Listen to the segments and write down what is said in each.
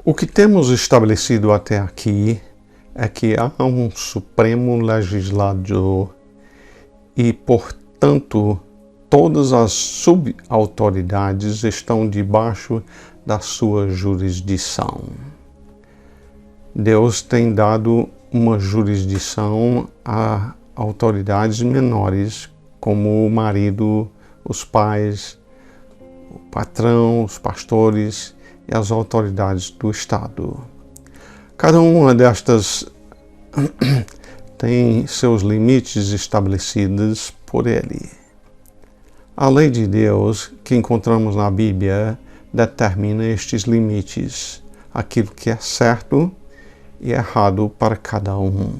O que temos estabelecido até aqui é que há um Supremo Legislador e, portanto, todas as subautoridades estão debaixo da sua jurisdição. Deus tem dado uma jurisdição a autoridades menores, como o marido, os pais, o patrão, os pastores e as autoridades do Estado. Cada uma destas tem seus limites estabelecidos por ele. A lei de Deus que encontramos na Bíblia determina estes limites, aquilo que é certo e errado para cada um.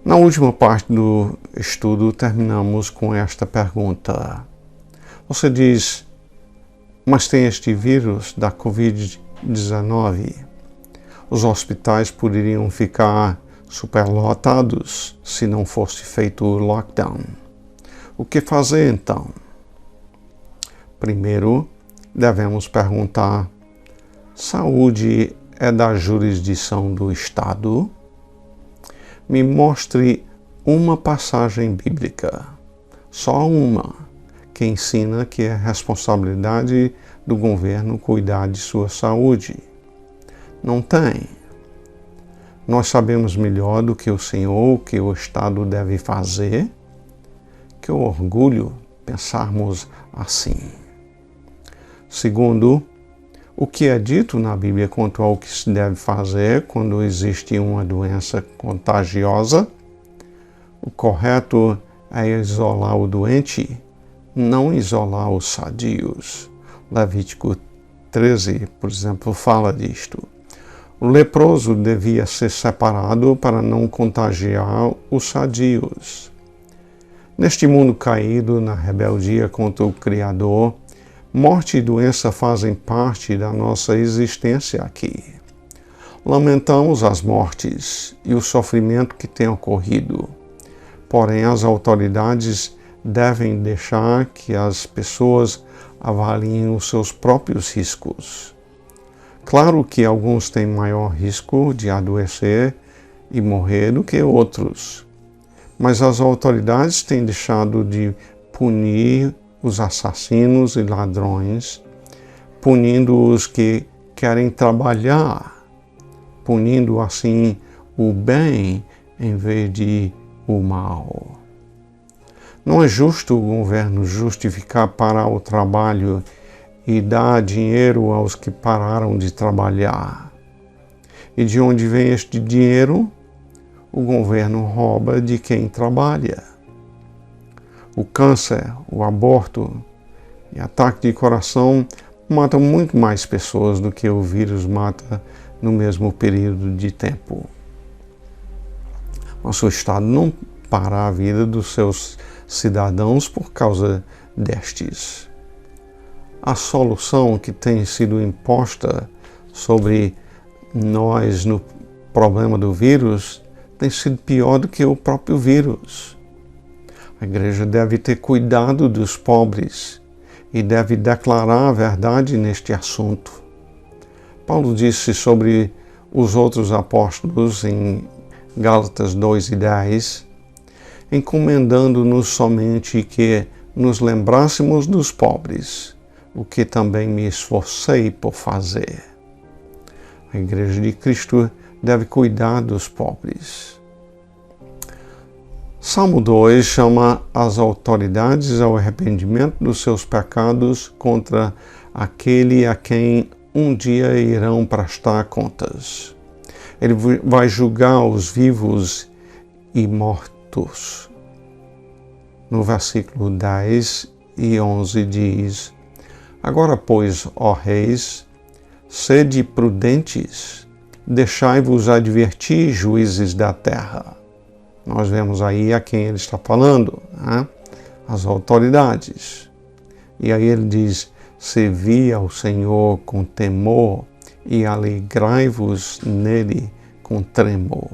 Na última parte do estudo, terminamos com esta pergunta. Você diz, mas tem este vírus da Covid-19? Os hospitais poderiam ficar superlotados se não fosse feito o lockdown. O que fazer então? Primeiro, devemos perguntar: saúde é da jurisdição do Estado? Me mostre uma passagem bíblica, só uma, que ensina que é responsabilidade do governo cuidar de sua saúde. Não tem. Nós sabemos melhor do que o Senhor o que o Estado deve fazer. Que orgulho pensarmos assim. Segundo, o que é dito na Bíblia quanto ao que se deve fazer quando existe uma doença contagiosa? O correto é isolar o doente, não isolar os sadios. Levítico 13, por exemplo, fala disto. O leproso devia ser separado para não contagiar os sadios. Neste mundo caído, na rebeldia contra o Criador, morte e doença fazem parte da nossa existência aqui. Lamentamos as mortes e o sofrimento que tem ocorrido. Porém, as autoridades devem deixar que as pessoas avaliem os seus próprios riscos. Claro que alguns têm maior risco de adoecer e morrer do que outros, mas as autoridades têm deixado de punir os assassinos e ladrões, punindo os que querem trabalhar, punindo assim o bem em vez de o mal. Não é justo o governo justificar parar o trabalho e dar dinheiro aos que pararam de trabalhar. E de onde vem este dinheiro? O governo rouba de quem trabalha. O câncer, o aborto e ataque de coração matam muito mais pessoas do que o vírus mata no mesmo período de tempo. Nosso Estado não para a vida dos seus cidadãos por causa destes. A solução que tem sido imposta sobre nós no problema do vírus tem sido pior do que o próprio vírus. A igreja deve ter cuidado dos pobres e deve declarar a verdade neste assunto. Paulo disse sobre os outros apóstolos em Gálatas 2:10, encomendando-nos somente que nos lembrássemos dos pobres, o que também me esforcei por fazer. A Igreja de Cristo deve cuidar dos pobres. Salmo 2 chama as autoridades ao arrependimento dos seus pecados contra aquele a quem um dia irão prestar contas. Ele vai julgar os vivos e mortos. No versículo 10 e 11 diz: Agora, pois, ó reis, sede prudentes, deixai-vos advertir, juízes da terra. Nós vemos aí a quem ele está falando, né? As autoridades. E aí ele diz: servi ao Senhor com temor e alegrai-vos nele com tremor.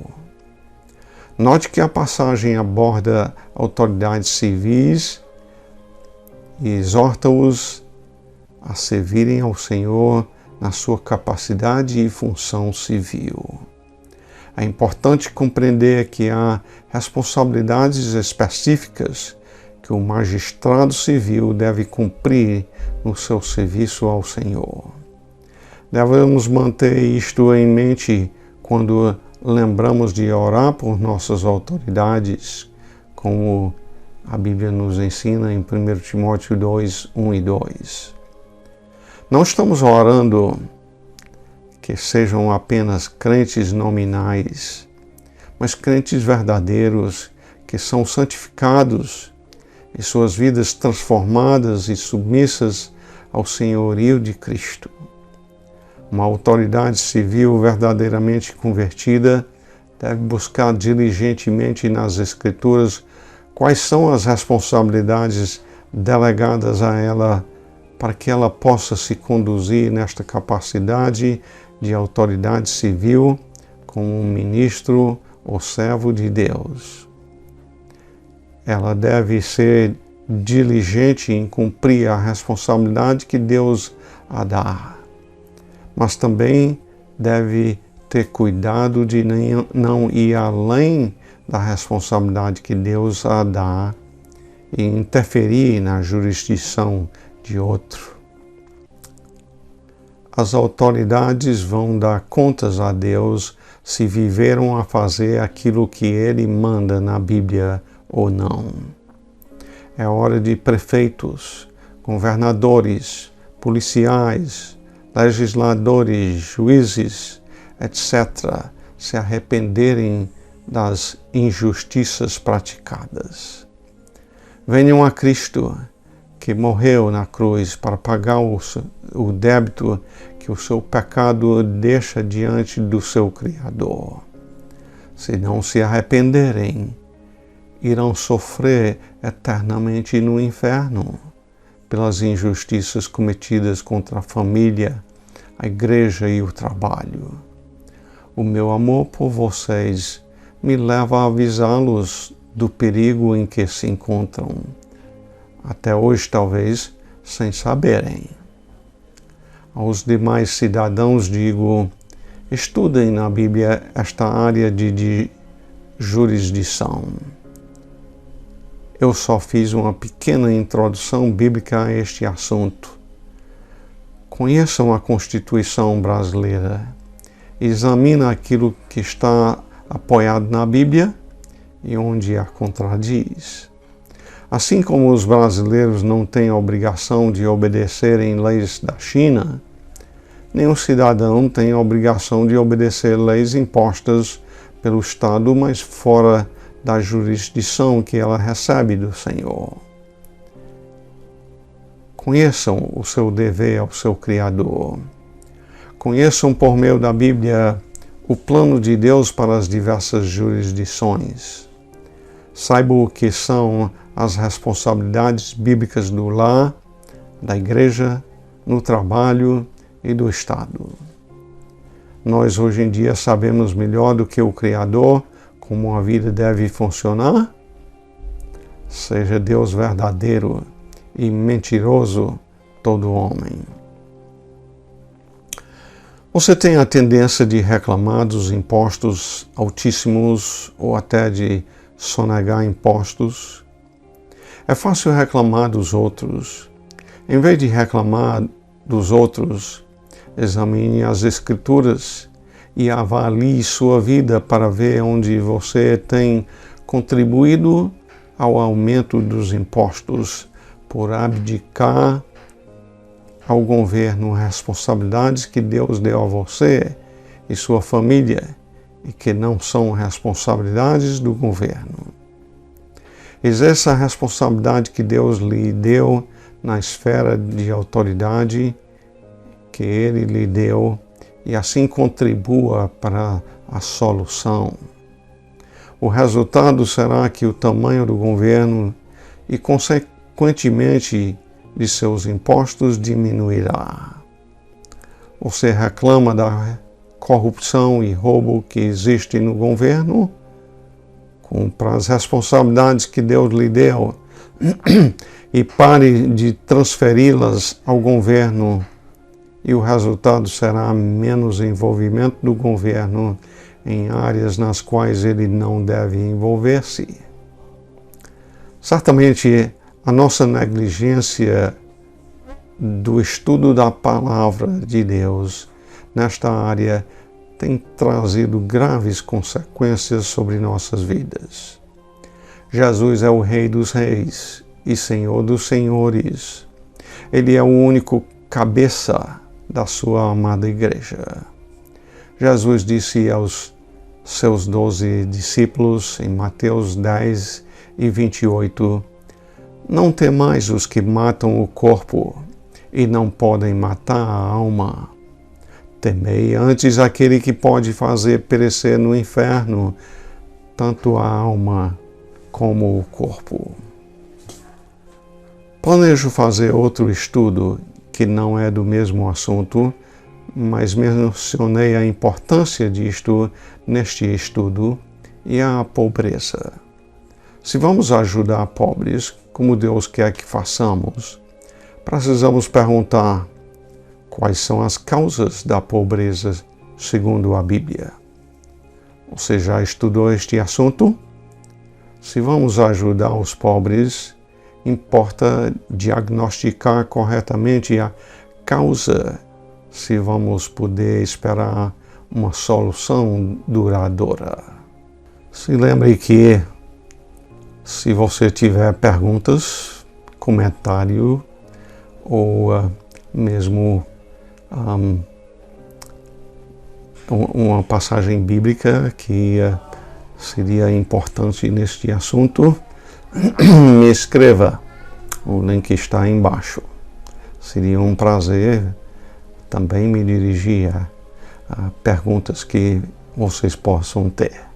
Note que a passagem aborda autoridades civis e exorta-os a servirem ao Senhor na sua capacidade e função civil. É importante compreender que há responsabilidades específicas que o magistrado civil deve cumprir no seu serviço ao Senhor. Devemos manter isto em mente quando lembramos de orar por nossas autoridades, como a Bíblia nos ensina em 1 Timóteo 2, 1 e 2. Não estamos orando que sejam apenas crentes nominais, mas crentes verdadeiros que são santificados e suas vidas transformadas e submissas ao senhorio de Cristo. Uma autoridade civil verdadeiramente convertida deve buscar diligentemente nas Escrituras quais são as responsabilidades delegadas a ela para que ela possa se conduzir nesta capacidade de autoridade civil como um ministro ou servo de Deus. Ela deve ser diligente em cumprir a responsabilidade que Deus a dá, mas também deve ter cuidado de não ir além da responsabilidade que Deus a dá e interferir na jurisdição de outro. As autoridades vão dar contas a Deus se viveram a fazer aquilo que Ele manda na Bíblia ou não. É hora de prefeitos, governadores, policiais, legisladores, juízes, etc., se arrependerem das injustiças praticadas. Venham a Cristo, que morreu na cruz para pagar o débito que o seu pecado deixa diante do seu Criador. Se não se arrependerem, irão sofrer eternamente no inferno pelas injustiças cometidas contra a família, a igreja e o trabalho. O meu amor por vocês me leva a avisá-los do perigo em que se encontram, até hoje talvez sem saberem. Aos demais cidadãos digo, estudem na Bíblia esta área de jurisdição. Eu só fiz uma pequena introdução bíblica a este assunto. Conheçam a Constituição brasileira. Examinem aquilo que está apoiado na Bíblia e onde a contradiz. Assim como os brasileiros não têm a obrigação de obedecerem leis da China, nenhum cidadão tem a obrigação de obedecer leis impostas pelo Estado, mas fora da jurisdição que ela recebe do Senhor. Conheçam o seu dever ao seu Criador. Conheçam por meio da Bíblia o plano de Deus para as diversas jurisdições. Saibam o que são as responsabilidades bíblicas do lar, da igreja, no trabalho e do Estado. Nós hoje em dia sabemos melhor do que o Criador como a vida deve funcionar. Seja Deus verdadeiro e mentiroso todo homem. Você tem a tendência de reclamar dos impostos altíssimos ou até de sonegar impostos? É fácil reclamar dos outros. Em vez de reclamar dos outros, examine as Escrituras e avalie sua vida para ver onde você tem contribuído ao aumento dos impostos por abdicar ao governo responsabilidades que Deus deu a você e sua família e que não são responsabilidades do governo. Exerça a responsabilidade que Deus lhe deu na esfera de autoridade que Ele lhe deu e assim contribua para a solução. O resultado será que o tamanho do governo e, consequentemente, de seus impostos diminuirá. Você reclama da corrupção e roubo que existe no governo? Cumpra as responsabilidades que Deus lhe deu e pare de transferi-las ao governo e o resultado será menos envolvimento do governo em áreas nas quais ele não deve envolver-se. Certamente, a nossa negligência do estudo da palavra de Deus nesta área tem trazido graves consequências sobre nossas vidas. Jesus é o Rei dos Reis e Senhor dos Senhores. Ele é o único cabeça da sua amada igreja. Jesus disse aos seus 12 discípulos em Mateus 10 e 28, não temais os que matam o corpo e não podem matar a alma. Temei antes aquele que pode fazer perecer no inferno tanto a alma como o corpo. Planejo fazer outro estudo que não é do mesmo assunto, mas mencionei a importância disto neste estudo e a pobreza. Se vamos ajudar pobres, como Deus quer que façamos, precisamos perguntar quais são as causas da pobreza segundo a Bíblia. Você já estudou este assunto? Se vamos ajudar os pobres, importa diagnosticar corretamente a causa, se vamos poder esperar uma solução duradoura. Se lembre que, se você tiver perguntas, comentário ou mesmo uma passagem bíblica que seria importante neste assunto, me escreva. O link está aí embaixo. Seria um prazer também me dirigir a perguntas que vocês possam ter.